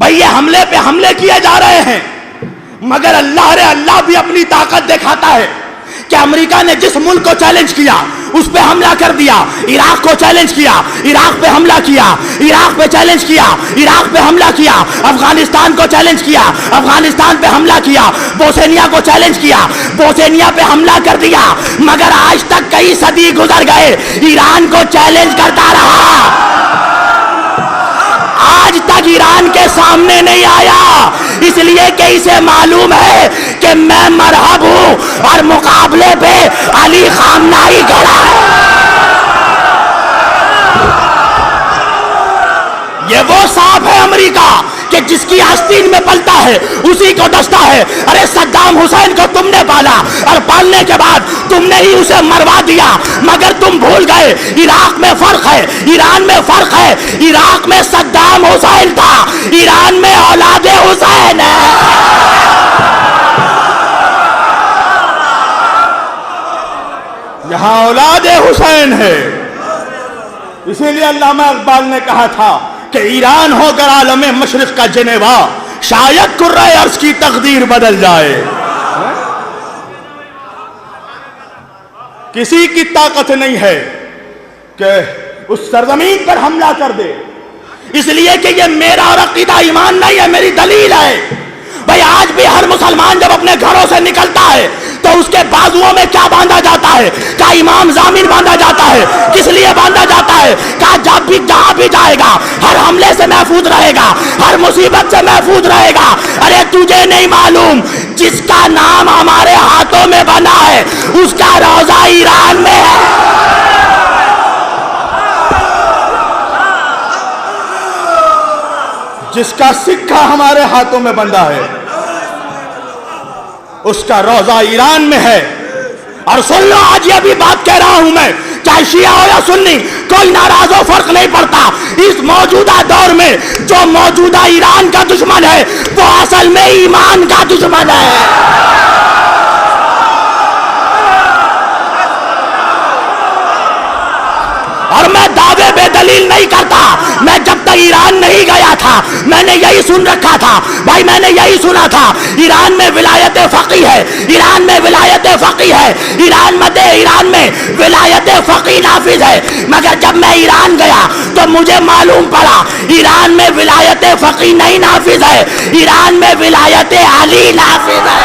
भाई ये हमले पे हमले किए जा रहे हैं, मगर अल्लाह भी अपनी ताकत दिखाता है कि अमेरिका ने जिस मुल्क को चैलेंज किया उस पे हमला कर दिया। इराक को चैलेंज किया, इराक पे हमला किया, इराक पे चैलेंज किया, इराक पे हमला किया। अफगानिस्तान को चैलेंज किया, अफगानिस्तान पे हमला किया। बोस्निया को चैलेंज किया, बोस्निया पे हमला कर दिया। मगर आज तक कई सदी गुजर गए, ईरान को चैलेंज करता रहा, आज तक ईरान के सामने नहीं आया। इसलिए कि इसे मालूम है कि मैं मरहब हूं और मुकाबले पे अली खामनाई खड़ा है। ये वो सांप है अमेरिका कि जिसकी आस्तीन में पलता है उसी को डसता है। अरे सद्दाम हुसैन को तुमने पाला और पालने के बाद तुमने ही उसे मरवा दिया, मगर तुम भूल गए इराक में फर्क है, ईरान में फर्क है। इराक में सद्दाम हुसैन था, ईरान में औलादे हुसैन है। यहां औलादे हुसैन है। इसीलिए अल्लामा इकबाल ने कहा था कि ईरान होकर आलम मशरिक का जनेवा, शायद कुर्रे अर्ज की तकदीर बदल जाए। किसी की ताकत नहीं है कि उस सरजमीन पर हमला कर दे, इसलिए कि ये मेरा और अकीदा ईमान नहीं है, मेरी दलील है। भाई आज भी हर मुसलमान जब अपने घरों से निकलता है तो उसके बाजुओं में क्या बांधा जाता है? क्या इमाम जामिन बांधा जाता है? किस लिए बांधा जाता है? क्या जब भी जहां भी जाएगा हर हमले से महफूज रहेगा, हर मुसीबत से महफूज रहेगा। अरे तुझे नहीं मालूम जिसका नाम हमारे हाथों में बना है उसका रोजा ईरान में है। जिसका सिक्का हमारे हाथों में बंधा है उसका रोजा ईरान में है। और सुन लो, आज ये भी बात कह रहा हूं मैं, चाहे शिया हो या सुन्नी, कोई नाराज हो फर्क नहीं पड़ता। इस मौजूदा दौर में जो मौजूदा ईरान का दुश्मन है वो असल में ईमान का दुश्मन है। और मैं दावे बेदलील नहीं करता। मैं जब तक ईरान नहीं गया था मैंने यही सुन रखा था भाई, मैंने यही सुना था ईरान में विलायत फकी है, ईरान में विलायत फकी है, ईरान में विलायत फकी नाफिज है। मगर जब मैं ईरान गया तो मुझे मालूम पड़ा ईरान में विलायत फकी नहीं नाफिज है, ईरान में विलायत अली नाफिज है।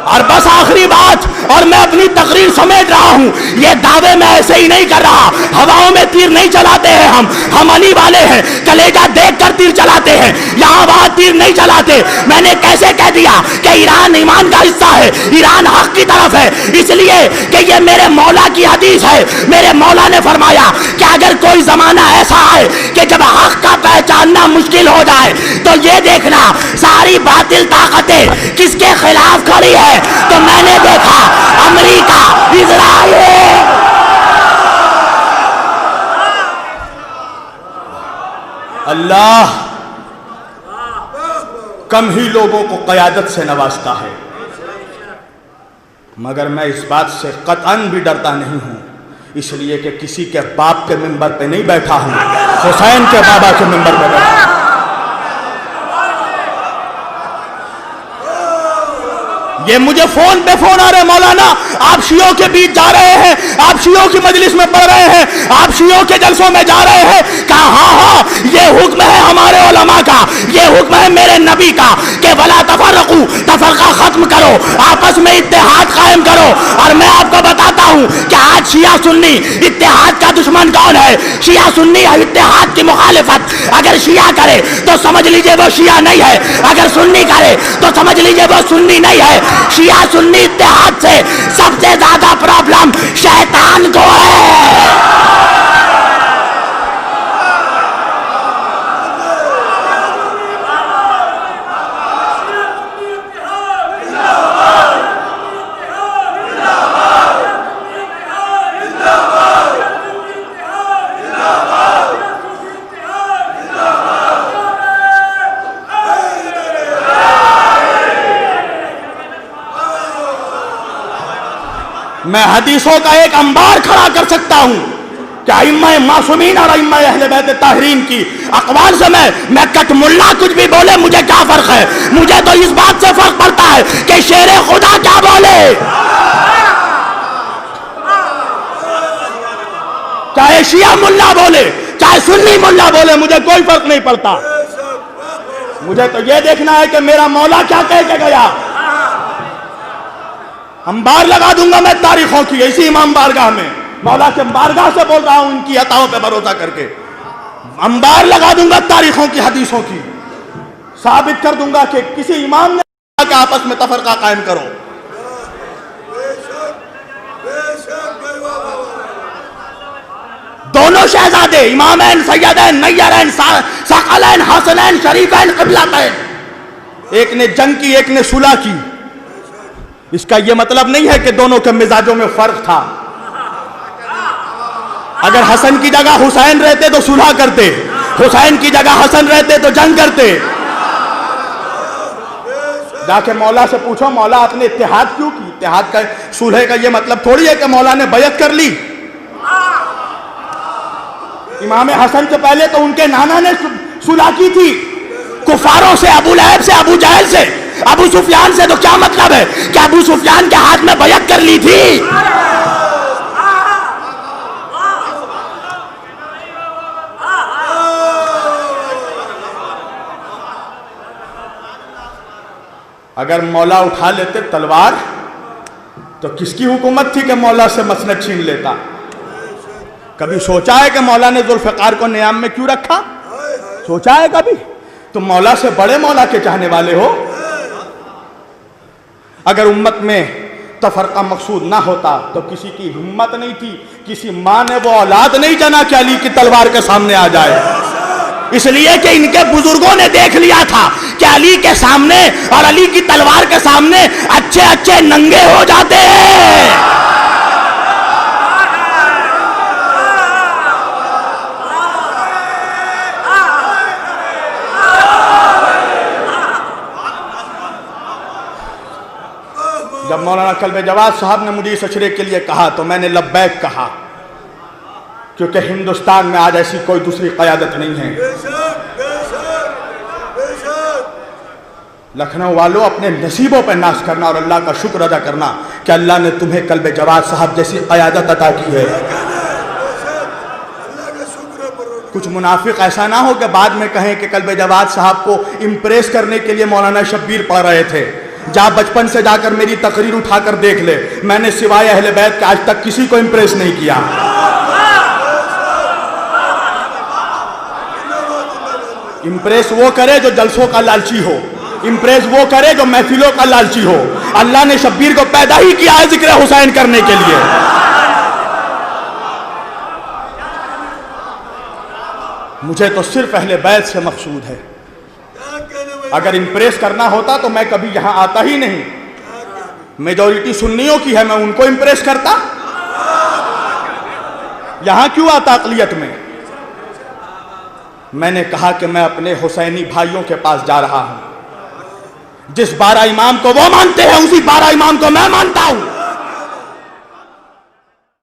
और बस आखिरी बात, और मैं अपनी तकरीर समेट रहा हूं, ये दावे मैं ऐसे ही नहीं कर रहा, हवाओं में तीर नहीं चलाते हैं हम अली वाले हैं, कलेजा देखकर तीर चलाते हैं, यहां वहां तीर नहीं चलाते। मैंने कैसे कह दिया कि ईरान ईमान का हिस्सा है, ईरान हक की तरफ है, इसलिए कि ये मेरे मौला की हदीस है। मेरे मौला ने फरमाया कि अगर कोई जमाना ऐसा आए कि जब हक का पहचानना मुश्किल हो जाए तो ये देखना सारी बातिल ताकतें किसके खिलाफ खड़ी है। तो मैंने देखा अमेरिका, इजराइल। अल्लाह कम ही लोगों को क़यादत से नवाजता है, मगर मैं इस बात से कतअन भी डरता नहीं हूं, इसलिए कि किसी के बाप के मिंबर पे नहीं बैठा हूं, हुसैन के बाबा के मिंबर पे बैठा हूं। ये मुझे फोन पे फोन आ रहे, मौलाना आप शियों के बीच जा रहे हैं, आप शियों की मजलिस में पढ़ रहे हैं, आप शियों के जलसों में जा रहे हैं। कहा हाँ, ये हुक्म है हमारे उलमा का, ये हुक्म है मेरे नबी का कि वला तफर्रकू, तफरका खत्म करो, आपस में इत्तेहाद कायम करो। और मैं आपको बताता हूं कि आज शिया सुन्नी इत्तेहाद का दुश्मन कौन है। शिया सुन्नी इत्तेहाद की मुखालिफत अगर शिया करे तो समझ लीजिए वो शिया नहीं है, अगर सुन्नी करे तो समझ लीजिए वो सुन्नी नहीं है। शिया सुन्नी इत्तेहाद से सबसे ज्यादा प्रॉब्लम शैतान को है। मैं हदीसों का एक अंबार खड़ा कर सकता हूं कि अइम्मा मासूमीन और अइम्मा अहले बैत ताहरीन की अक़वाल से मैं कटमुल्ला कुछ भी बोले मुझे क्या फर्क है। मुझे तो इस बात से फर्क पड़ता है कि शेर खुदा क्या बोले। चाहे शिया मुल्ला बोले चाहे सुन्नी मुल्ला बोले, मुझे कोई फर्क नहीं पड़ता। मुझे तो यह देखना है कि मेरा मौला क्या कह के गया। अंबार लगा दूंगा मैं तारीखों की इसी इमाम बारगाह में, मौला के बारगाह से बोल रहा हूं, इनकी अताओं पे भरोसा करके अंबार लगा दूंगा तारीखों की, हदीसों की। साबित कर दूंगा कि किसी इमाम ने कहा कि आपस में तफरका कायम करो। दोनों शहजादे इमामैन सैयदैन नय्यरैन सकलैन हसनैन शरीफैन क़िबलतैन, एक ने जंग की एक ने सुलह की। इसका यह मतलब नहीं है कि दोनों के मिजाजों में फर्क था। अगर हसन की जगह हुसैन रहते तो सुलह करते, हुसैन की जगह हसन रहते तो जंग करते। जाके मौला से पूछो मौला आपने इत्तेहाद क्यों की। इत्तेहाद का सुलह का यह मतलब थोड़ी है कि मौला ने बैयत कर ली। इमाम हसन से पहले तो उनके नाना ने सुलह की थी कुफारों से, अबू लहब से, अबू जहल से, अबू सुफियान से। तो क्या मतलब है कि अबू सुफियान के हाथ में बैयत कर ली थी। अगर मौला उठा लेते तलवार तो किसकी हुकूमत थी कि मौला से मसनद छीन लेता। कभी सोचा है कि मौला ने जुल्फ़िकार को नियाम में क्यों रखा? सोचा है कभी? तुम मौला से बड़े मौला के चाहने वाले हो। अगर उम्मत में तफरका मकसूद ना होता तो किसी की हिम्मत नहीं थी, किसी माँ ने वो औलाद नहीं जना कि अली की तलवार के सामने आ जाए। इसलिए कि इनके बुजुर्गों ने देख लिया था कि अली के सामने और अली की तलवार के सामने अच्छे अच्छे नंगे हो जाते हैं। जब मौलाना कल्बे जवाद साहब ने मुझे इस अशरे के लिए कहा तो मैंने लब्बैक कहा, क्योंकि हिंदुस्तान में आज ऐसी कोई दूसरी क़यादत नहीं है। लखनऊ वालों, अपने नसीबों पर नाश करना और अल्लाह का शुक्र अदा करना कि अल्लाह ने तुम्हें कल्बे जवाद साहब जैसी क़यादत अता की है। कुछ मुनाफिक ऐसा ना हो कि बाद में कहें कि कल्बे जवाद साहब को इम्प्रेस करने के लिए मौलाना शब्बीर पढ़ रहे थे। जा बचपन से जाकर मेरी तकरीर उठाकर देख ले, मैंने सिवाय अहले बैत के आज तक किसी को इम्प्रेस नहीं किया। इम्प्रेस वो करे जो जलसों का लालची हो, इम्प्रेस वो करे जो महफिलों का लालची हो। अल्लाह ने शब्बीर को पैदा ही किया है जिक्र हुसैन करने के लिए। मुझे तो सिर्फ अहले बैत से मकसूद है। अगर इम्प्रेस करना होता तो मैं कभी यहां आता ही नहीं। मेजॉरिटी सुन्नियों की है, मैं उनको इम्प्रेस करता। यहां क्यों आता अक़लियत में? मैंने कहा कि मैं अपने हुसैनी भाइयों के पास जा रहा हूं। जिस 12 इमाम को वो मानते हैं उसी 12 इमाम को मैं मानता हूं।